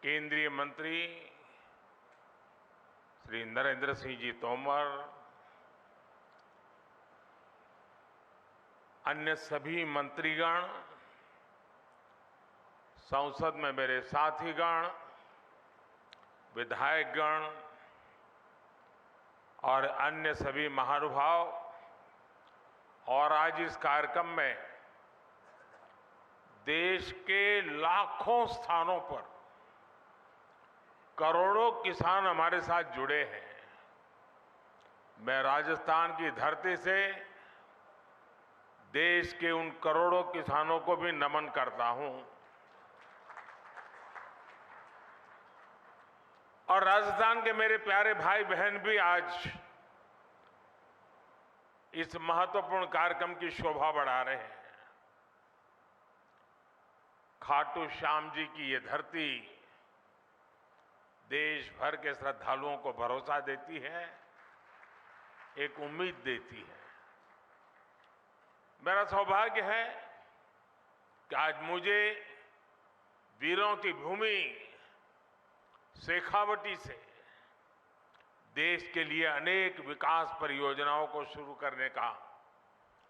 केंद्रीय मंत्री श्री नरेंद्र सिंह जी तोमर, अन्य सभी मंत्रीगण, संसद में मेरे साथीगण, विधायकगण और अन्य सभी महानुभाव, और आज इस कार्यक्रम में देश के लाखों स्थानों पर करोड़ों किसान हमारे साथ जुड़े हैं। मैं राजस्थान की धरती से देश के उन करोड़ों किसानों को भी नमन करता हूं और राजस्थान के मेरे प्यारे भाई बहन भी आज इस महत्वपूर्ण कार्यक्रम की शोभा बढ़ा रहे हैं। खाटू श्याम जी की ये धरती देश भर के श्रद्धालुओं को भरोसा देती है, एक उम्मीद देती है। मेरा सौभाग्य है कि आज मुझे वीरों की भूमि शेखावटी से देश के लिए अनेक विकास परियोजनाओं को शुरू करने का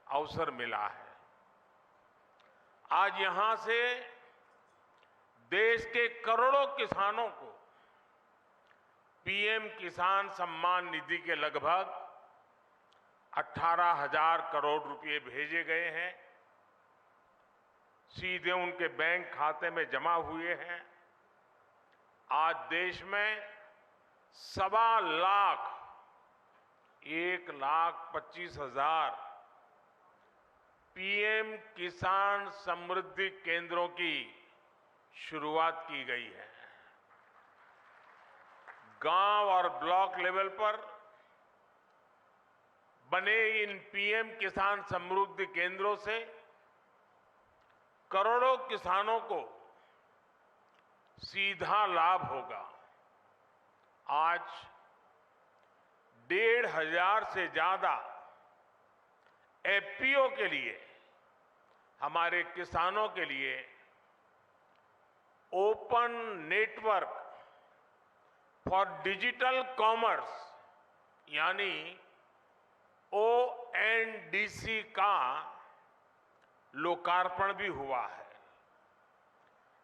अवसर मिला है। आज यहां से देश के करोड़ों किसानों को पीएम किसान सम्मान निधि के लगभग 18,000 करोड़ रुपए भेजे गए हैं, सीधे उनके बैंक खाते में जमा हुए हैं। आज देश में 1,25,000 पीएम किसान समृद्धि केंद्रों की शुरुआत की गई है। गांव और ब्लॉक लेवल पर बने इन पीएम किसान समृद्धि केंद्रों से करोड़ों किसानों को सीधा लाभ होगा। आज 1,500 से ज्यादा एफपीओ के लिए, हमारे किसानों के लिए open network for digital commerce यानी ONDC का लोकार्पण भी हुआ है।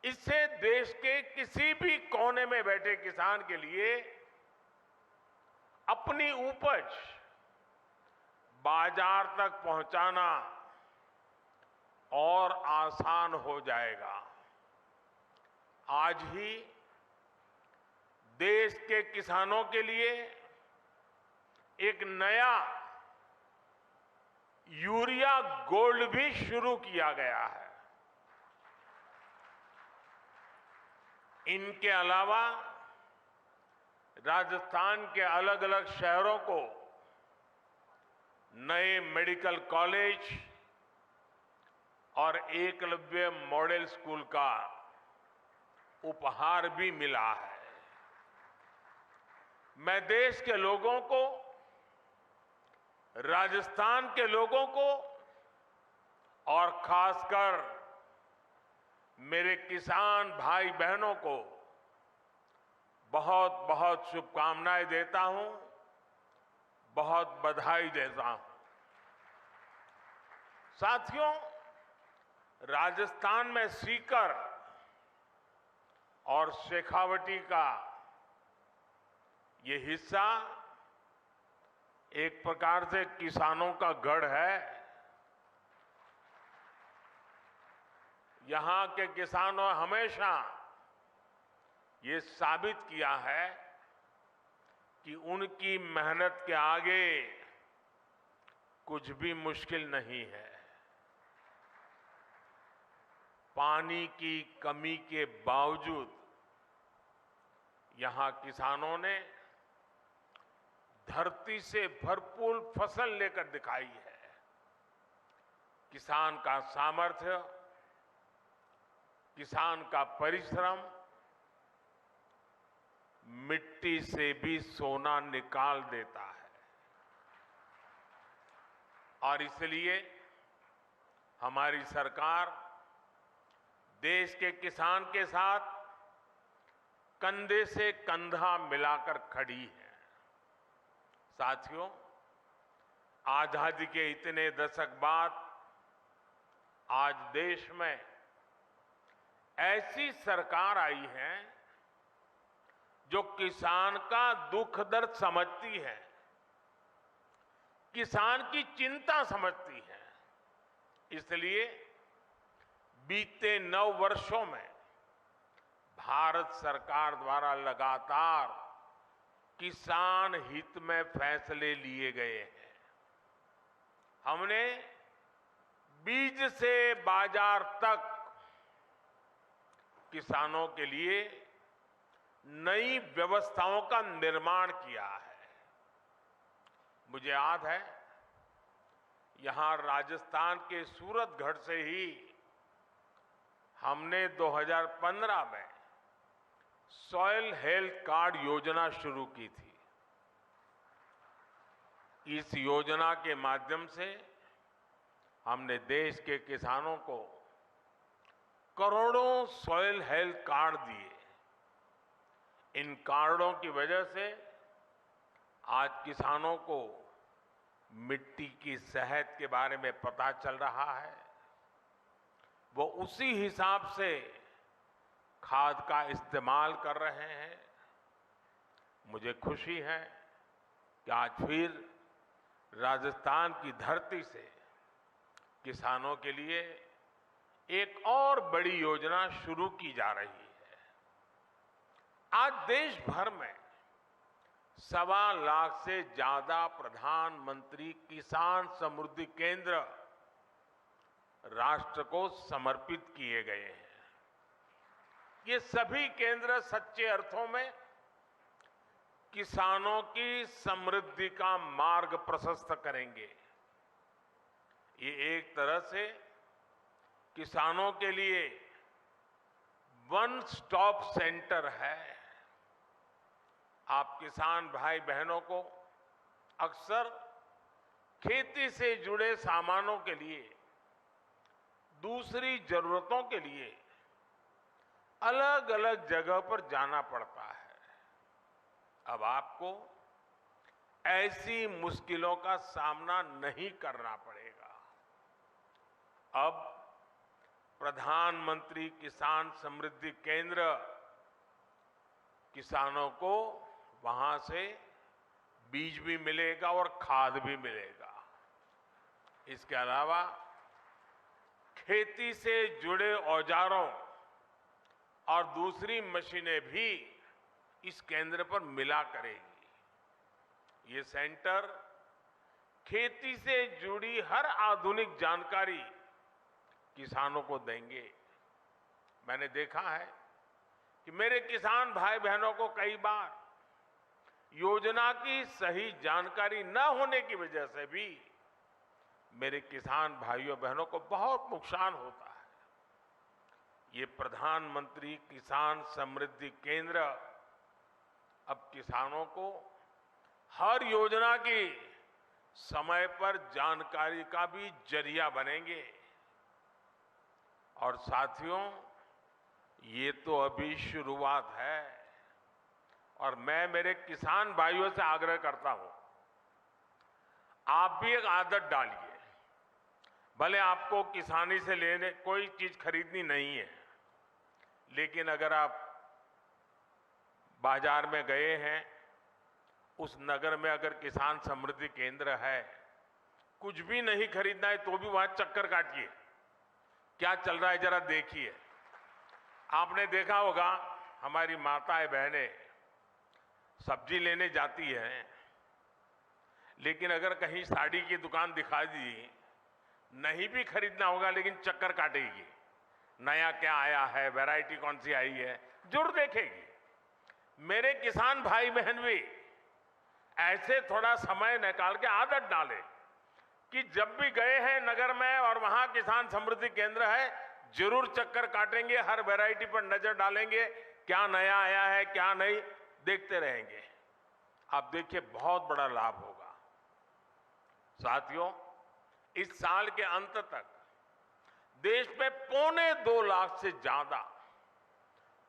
इससे देश के किसी भी कोने में बैठे किसान के लिए अपनी उपज बाजार तक पहुंचाना और आसान हो जाएगा। आज ही देश के किसानों के लिए एक नया यूरिया गोल्ड भी शुरू किया गया है। इनके अलावा राजस्थान के अलग अलग शहरों को नए मेडिकल कॉलेज और एकलव्य मॉडल स्कूल का उपहार भी मिला है। मैं देश के लोगों को, राजस्थान के लोगों को और खासकर मेरे किसान भाई बहनों को बहुत बहुत शुभकामनाएं देता हूं, बहुत बधाई देता हूं। साथियों, राजस्थान में सीकर और शेखावटी का ये हिस्सा एक प्रकार से किसानों का गढ़ है। यहां के किसानों हमेशा ये साबित किया है कि उनकी मेहनत के आगे कुछ भी मुश्किल नहीं है। पानी की कमी के बावजूद यहां किसानों ने धरती से भरपूर फसल लेकर दिखाई है। किसान का सामर्थ्य, किसान का परिश्रम मिट्टी से भी सोना निकाल देता है। और इसलिए हमारी सरकार देश के किसान के साथ कंधे से कंधा मिलाकर खड़ी है। साथियों, आजादी के इतने दशक बाद आज देश में ऐसी सरकार आई है जो किसान का दुख दर्द समझती है, किसान की चिंता समझती है। इसलिए बीते 9 वर्षों में भारत सरकार द्वारा लगातार किसान हित में फैसले लिए गए हैं। हमने बीज से बाजार तक किसानों के लिए नई व्यवस्थाओं का निर्माण किया है। मुझे याद है, यहां राजस्थान के सूरतगढ़ से ही हमने 2015 में सॉइल हेल्थ कार्ड योजना शुरू की थी। इस योजना के माध्यम से हमने देश के किसानों को करोड़ों सॉइल हेल्थ कार्ड दिए। इन कार्डों की वजह से आज किसानों को मिट्टी की सेहत के बारे में पता चल रहा है। वो उसी हिसाब से खाद का इस्तेमाल कर रहे हैं। मुझे खुशी है कि आज फिर राजस्थान की धरती से किसानों के लिए एक और बड़ी योजना शुरू की जा रही है। आज देश भर में 1.25 लाख से ज्यादा प्रधानमंत्री किसान समृद्धि केंद्र राष्ट्र को समर्पित किए गए हैं। ये सभी केंद्र सच्चे अर्थों में किसानों की समृद्धि का मार्ग प्रशस्त करेंगे। ये एक तरह से किसानों के लिए वन स्टॉप सेंटर है। आप किसान भाई बहनों को अक्सर खेती से जुड़े सामानों के लिए, दूसरी जरूरतों के लिए अलग अलग जगह पर जाना पड़ता है। अब आपको ऐसी मुश्किलों का सामना नहीं करना पड़ेगा। अब प्रधानमंत्री किसान समृद्धि केंद्र किसानों को वहां से बीज भी मिलेगा और खाद भी मिलेगा। इसके अलावा खेती से जुड़े औजारों और दूसरी मशीनें भी इस केंद्र पर मिला करेगी। ये सेंटर खेती से जुड़ी हर आधुनिक जानकारी किसानों को देंगे। मैंने देखा है कि मेरे किसान भाई बहनों को कई बार योजना की सही जानकारी न होने की वजह से भी मेरे किसान भाइयों बहनों को बहुत नुकसान होता है। ये प्रधानमंत्री किसान समृद्धि केंद्र अब किसानों को हर योजना की समय पर जानकारी का भी जरिया बनेंगे। और साथियों, ये तो अभी शुरुआत है और मैं मेरे किसान भाइयों से आग्रह करता हूं, आप भी एक आदत डालिए। भले आपको किसानी से लेने कोई चीज खरीदनी नहीं है, लेकिन अगर आप बाजार में गए हैं, उस नगर में अगर किसान समृद्धि केंद्र है, कुछ भी नहीं खरीदना है तो भी वहां चक्कर काटिए, क्या चल रहा है जरा देखिए। आपने देखा होगा हमारी माताएं बहनें सब्जी लेने जाती हैं, लेकिन अगर कहीं साड़ी की दुकान दिखा दी, नहीं भी खरीदना होगा लेकिन चक्कर काटेगी, नया क्या आया है, वैरायटी कौन सी आई है, जरूर देखेगी। मेरे किसान भाई बहन भी ऐसे थोड़ा समय निकाल के आदत डालें कि जब भी गए हैं नगर में और वहां किसान समृद्धि केंद्र है, जरूर चक्कर काटेंगे, हर वैरायटी पर नजर डालेंगे, क्या नया आया है क्या नहीं, देखते रहेंगे। आप देखिए बहुत बड़ा लाभ होगा। साथियों, इस साल के अंत तक देश में 2.25 लाख से ज्यादा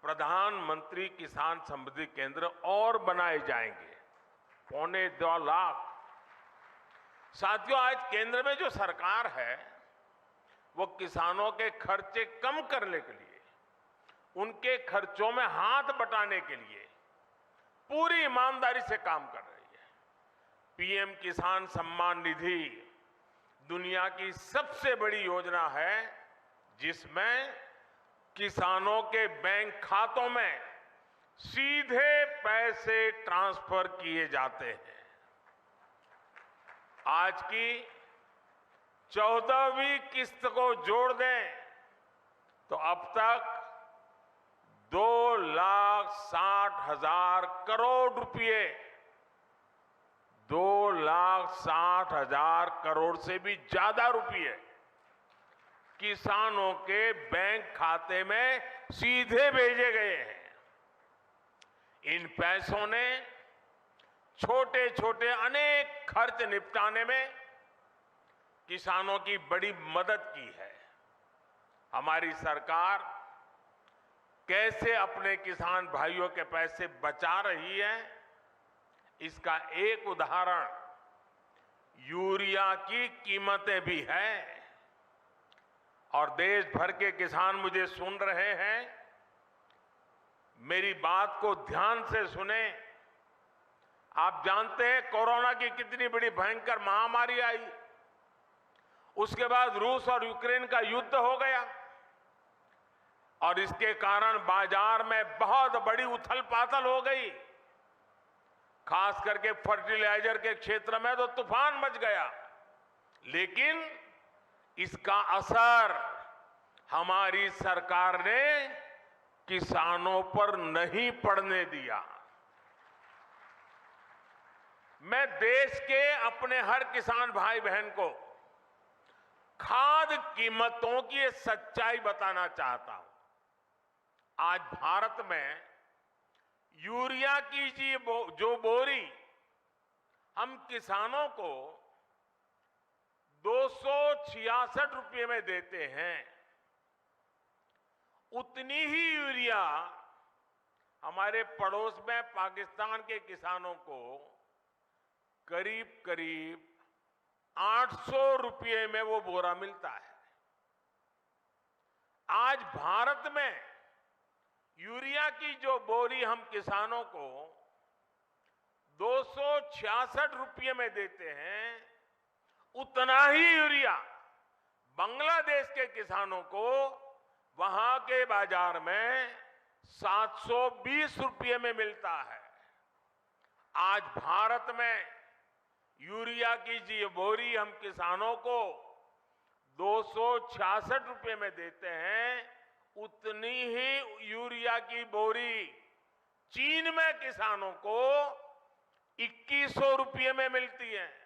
प्रधानमंत्री किसान समृद्धि केंद्र और बनाए जाएंगे, 2.25 लाख। साथियों, आज केंद्र में जो सरकार है वो किसानों के खर्चे कम करने के लिए, उनके खर्चों में हाथ बटाने के लिए पूरी ईमानदारी से काम कर रही है। पीएम किसान सम्मान निधि दुनिया की सबसे बड़ी योजना है जिसमें किसानों के बैंक खातों में सीधे पैसे ट्रांसफर किए जाते हैं। आज की 14वीं किस्त को जोड़ दें तो अब तक 2,60,000 करोड़ रुपए, 2,60,000 करोड़ से भी ज्यादा रुपए किसानों के बैंक खाते में सीधे भेजे गए हैं। इन पैसों ने छोटे छोटे अनेक खर्च निपटाने में किसानों की बड़ी मदद की है। हमारी सरकार कैसे अपने किसान भाइयों के पैसे बचा रही है, इसका एक उदाहरण यूरिया की कीमतें भी हैं। और देश भर के किसान मुझे सुन रहे हैं, मेरी बात को ध्यान से सुने। आप जानते हैं कोरोना की कितनी बड़ी भयंकर महामारी आई, उसके बाद रूस और यूक्रेन का युद्ध हो गया और इसके कारण बाजार में बहुत बड़ी उथल पाथल हो गई। खास करके फर्टिलाइजर के क्षेत्र में तो तूफान मच गया, लेकिन इसका असर हमारी सरकार ने किसानों पर नहीं पड़ने दिया। मैं देश के अपने हर किसान भाई बहन को खाद कीमतों की ये सच्चाई बताना चाहता हूं। आज भारत में यूरिया की जो बोरी हम किसानों को 266 रुपये में देते हैं, उतनी ही यूरिया हमारे पड़ोस में पाकिस्तान के किसानों को करीब करीब 800 रुपये में वो बोरा मिलता है। आज भारत में यूरिया की जो बोरी हम किसानों को 266 रुपये में देते हैं, उतना ही यूरिया बांग्लादेश के किसानों को वहां के बाजार में 720 रुपये में मिलता है। आज भारत में यूरिया की जो बोरी हम किसानों को 266 रुपये में देते हैं, उतनी ही यूरिया की बोरी चीन में किसानों को 2100 रुपये में मिलती है।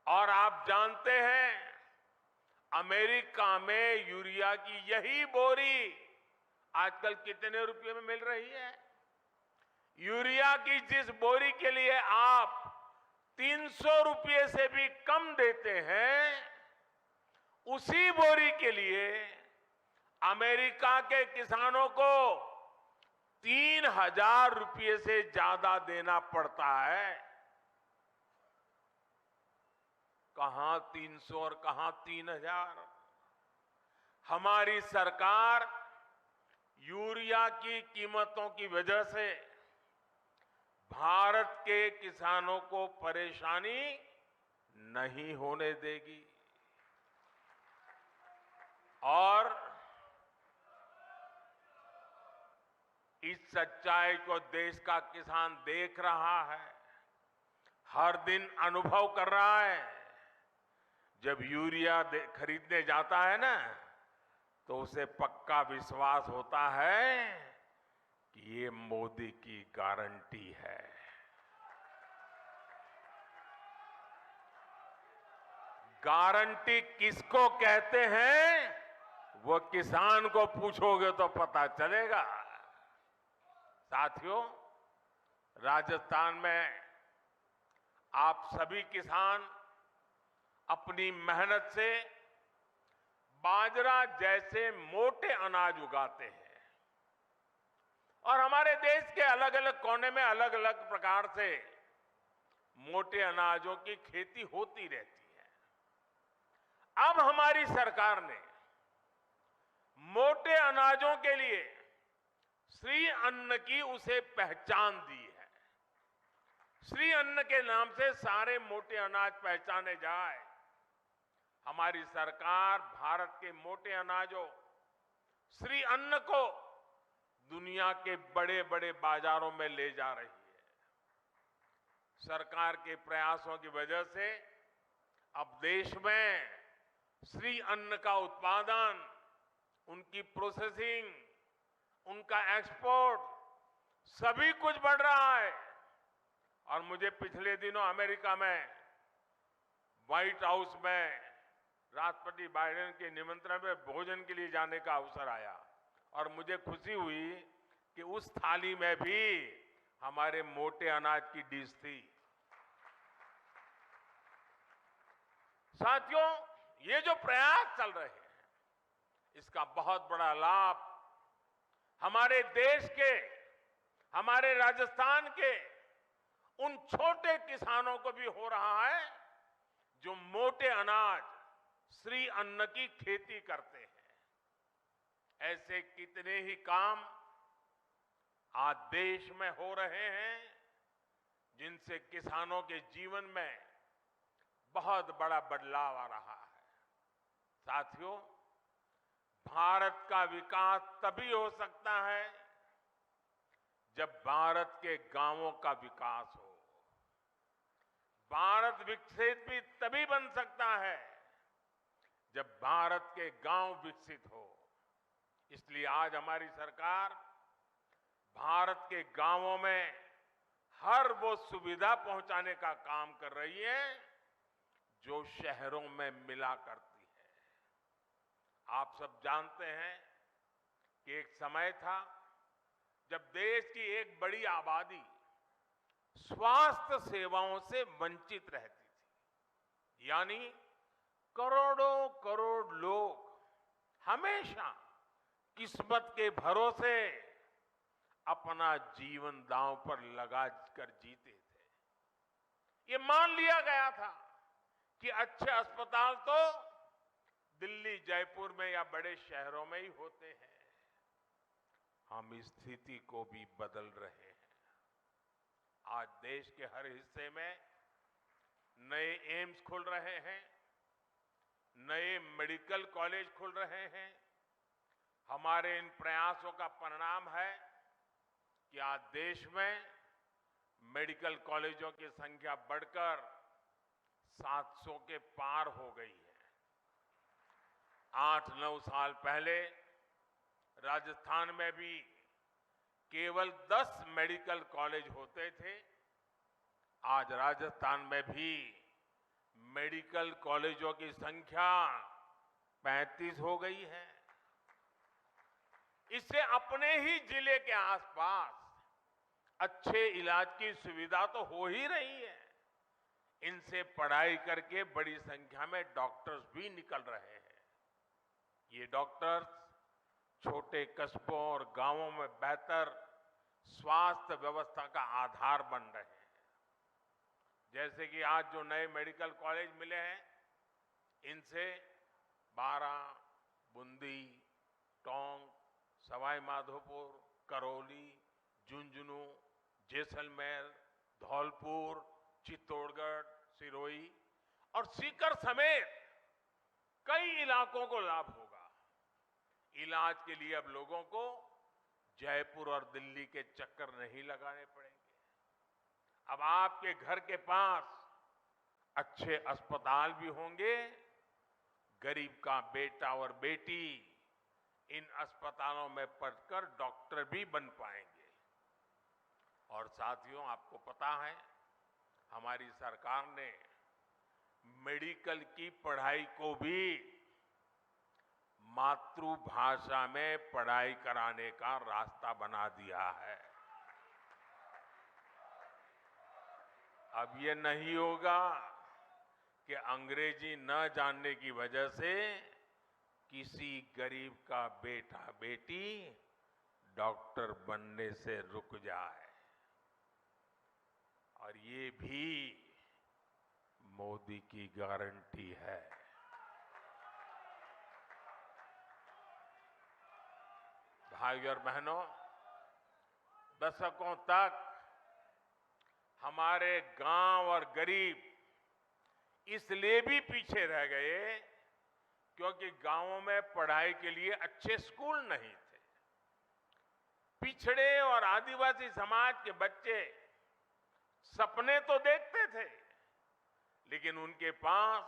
और आप जानते हैं अमेरिका में यूरिया की यही बोरी आजकल कितने रुपये में मिल रही है? यूरिया की जिस बोरी के लिए आप 300 रुपये से भी कम देते हैं, उसी बोरी के लिए अमेरिका के किसानों को 3,000 रुपये से ज्यादा देना पड़ता है। कहां 300 और कहां 3,000? हमारी सरकार यूरिया की कीमतों की वजह से भारत के किसानों को परेशानी नहीं होने देगी। और इस सच्चाई को देश का किसान देख रहा है, हर दिन अनुभव कर रहा है। जब यूरिया खरीदने जाता है ना, तो उसे पक्का विश्वास होता है कि ये मोदी की गारंटी है। गारंटी किसको कहते हैं, वो किसान को पूछोगे तो पता चलेगा। साथियों, राजस्थान में आप सभी किसान अपनी मेहनत से बाजरा जैसे मोटे अनाज उगाते हैं। और हमारे देश के अलग अलग कोने में अलग अलग प्रकार से मोटे अनाजों की खेती होती रहती है। अब हमारी सरकार ने मोटे अनाजों के लिए श्री अन्न की उसे पहचान दी है। श्री अन्न के नाम से सारे मोटे अनाज पहचाने जाए। हमारी सरकार भारत के मोटे अनाजों श्री अन्न को दुनिया के बड़े बड़े बाजारों में ले जा रही है। सरकार के प्रयासों की वजह से अब देश में श्री अन्न का उत्पादन, उनकी प्रोसेसिंग, उनका एक्सपोर्ट सभी कुछ बढ़ रहा है। और मुझे पिछले दिनों अमेरिका में व्हाइट हाउस में राष्ट्रपति बाइडेन के निमंत्रण में भोजन के लिए जाने का अवसर आया और मुझे खुशी हुई कि उस थाली में भी हमारे मोटे अनाज की डिश थी। साथियों, ये जो प्रयास चल रहे हैं, इसका बहुत बड़ा लाभ हमारे देश के, हमारे राजस्थान के उन छोटे किसानों को भी हो रहा है जो मोटे अनाज श्री अन्न की खेती करते हैं। ऐसे कितने ही काम आज देश में हो रहे हैं जिनसे किसानों के जीवन में बहुत बड़ा बदलाव आ रहा है। साथियों, भारत का विकास तभी हो सकता है जब भारत के गांवों का विकास हो। भारत विकसित भी तभी बन सकता है जब भारत के गांव विकसित हो। इसलिए आज हमारी सरकार भारत के गांवों में हर वो सुविधा पहुंचाने का काम कर रही है जो शहरों में मिला करती है। आप सब जानते हैं कि एक समय था जब देश की एक बड़ी आबादी स्वास्थ्य सेवाओं से वंचित रहती थी। यानी करोड़ों करोड़ लोग हमेशा किस्मत के भरोसे अपना जीवन दांव पर लगा कर जीते थे। ये मान लिया गया था कि अच्छे अस्पताल तो दिल्ली, जयपुर में या बड़े शहरों में ही होते हैं। हम इस स्थिति को भी बदल रहे हैं। आज देश के हर हिस्से में नए एम्स खुल रहे हैं, नए मेडिकल कॉलेज खुल रहे हैं। हमारे इन प्रयासों का परिणाम है कि आज देश में मेडिकल कॉलेजों की संख्या बढ़कर 700 के पार हो गई है। 8-9 साल पहले राजस्थान में भी केवल 10 मेडिकल कॉलेज होते थे। आज राजस्थान में भी मेडिकल कॉलेजों की संख्या 35 हो गई है। इससे अपने ही जिले के आसपास अच्छे इलाज की सुविधा तो हो ही रही है। इनसे पढ़ाई करके बड़ी संख्या में डॉक्टर्स भी निकल रहे हैं। ये डॉक्टर्स छोटे कस्बों और गांवों में बेहतर स्वास्थ्य व्यवस्था का आधार बन रहे हैं। जैसे कि आज जो नए मेडिकल कॉलेज मिले हैं, इनसे बारा, बूंदी, टोंक, सवाई माधोपुर, करौली, झुंझुनू, जैसलमेर, धौलपुर, चित्तौड़गढ़, सिरोही और सीकर समेत कई इलाकों को लाभ होगा। इलाज के लिए अब लोगों को जयपुर और दिल्ली के चक्कर नहीं लगाने पड़ेंगे। अब आपके घर के पास अच्छे अस्पताल भी होंगे। गरीब का बेटा और बेटी इन अस्पतालों में पढ़कर डॉक्टर भी बन पाएंगे। और साथियों, आपको पता है हमारी सरकार ने मेडिकल की पढ़ाई को भी मातृभाषा में पढ़ाई कराने का रास्ता बना दिया है। अब ये नहीं होगा कि अंग्रेजी न जानने की वजह से किसी गरीब का बेटा बेटी डॉक्टर बनने से रुक जाए। और ये भी मोदी की गारंटी है। भाइयों और बहनों, दशकों तक हमारे गांव और गरीब इसलिए भी पीछे रह गए क्योंकि गांवों में पढ़ाई के लिए अच्छे स्कूल नहीं थे। पिछड़े और आदिवासी समाज के बच्चे सपने तो देखते थे, लेकिन उनके पास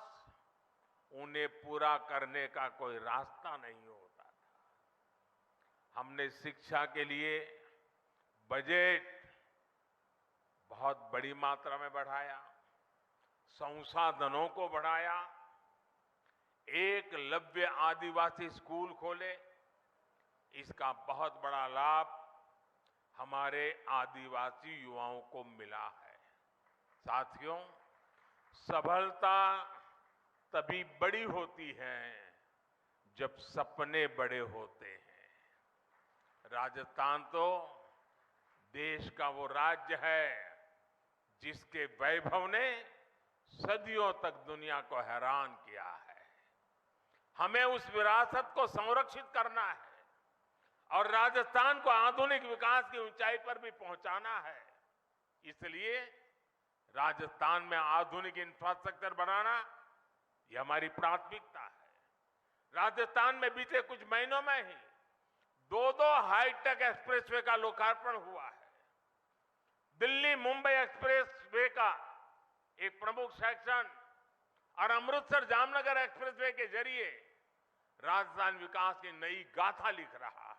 उन्हें पूरा करने का कोई रास्ता नहीं होता था। हमने शिक्षा के लिए बजट बहुत बड़ी मात्रा में बढ़ाया, संसाधनों को बढ़ाया, एकलव्य आदिवासी स्कूल खोले। इसका बहुत बड़ा लाभ हमारे आदिवासी युवाओं को मिला है। साथियों, सफलता तभी बड़ी होती है जब सपने बड़े होते हैं। राजस्थान तो देश का वो राज्य है जिसके वैभव ने सदियों तक दुनिया को हैरान किया है। हमें उस विरासत को संरक्षित करना है और राजस्थान को आधुनिक विकास की ऊंचाई पर भी पहुंचाना है। इसलिए राजस्थान में आधुनिक इंफ्रास्ट्रक्चर बनाना ये हमारी प्राथमिकता है। राजस्थान में बीते कुछ महीनों में ही दो हाईटेक एक्सप्रेसवे का लोकार्पण हुआ है। दिल्ली मुंबई एक्सप्रेसवे का एक प्रमुख सेक्शन और अमृतसर जामनगर एक्सप्रेसवे के जरिए राजस्थान विकास की नई गाथा लिख रहा है।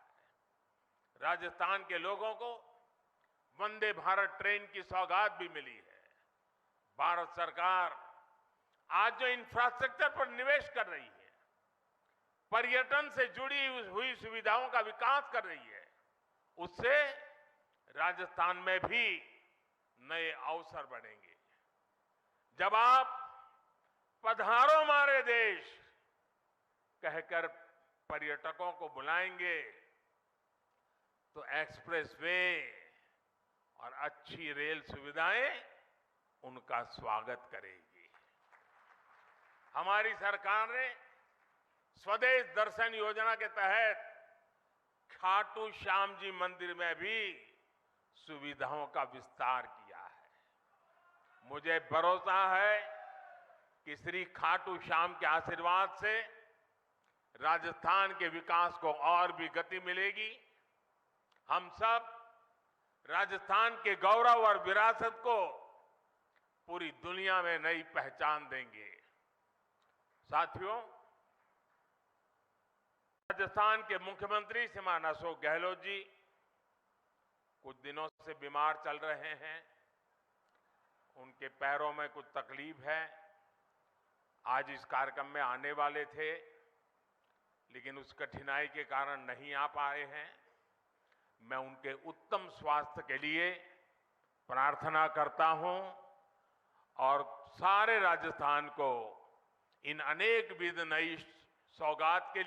राजस्थान के लोगों को वंदे भारत ट्रेन की सौगात भी मिली है। भारत सरकार आज जो इंफ्रास्ट्रक्चर पर निवेश कर रही है, पर्यटन से जुड़ी हुई सुविधाओं का विकास कर रही है, उससे राजस्थान में भी नए अवसर बढ़ेंगे। जब आप पधारो हमारे देश कहकर पर्यटकों को बुलाएंगे तो एक्सप्रेसवे और अच्छी रेल सुविधाएं उनका स्वागत करेगी। हमारी सरकार ने स्वदेश दर्शन योजना के तहत खाटू श्याम जी मंदिर में भी सुविधाओं का विस्तार किया है। मुझे भरोसा है कि श्री खाटू श्याम के आशीर्वाद से राजस्थान के विकास को और भी गति मिलेगी। हम सब राजस्थान के गौरव और विरासत को पूरी दुनिया में नई पहचान देंगे। साथियों, राजस्थान के मुख्यमंत्री श्रीमान अशोक गहलोत जी कुछ दिनों से बीमार चल रहे हैं। उनके पैरों में कुछ तकलीफ है। आज इस कार्यक्रम में आने वाले थे, लेकिन उस कठिनाई के कारण नहीं आ पाए हैं। मैं उनके उत्तम स्वास्थ्य के लिए प्रार्थना करता हूं और सारे राजस्थान को इन अनेक विध नई सौगात के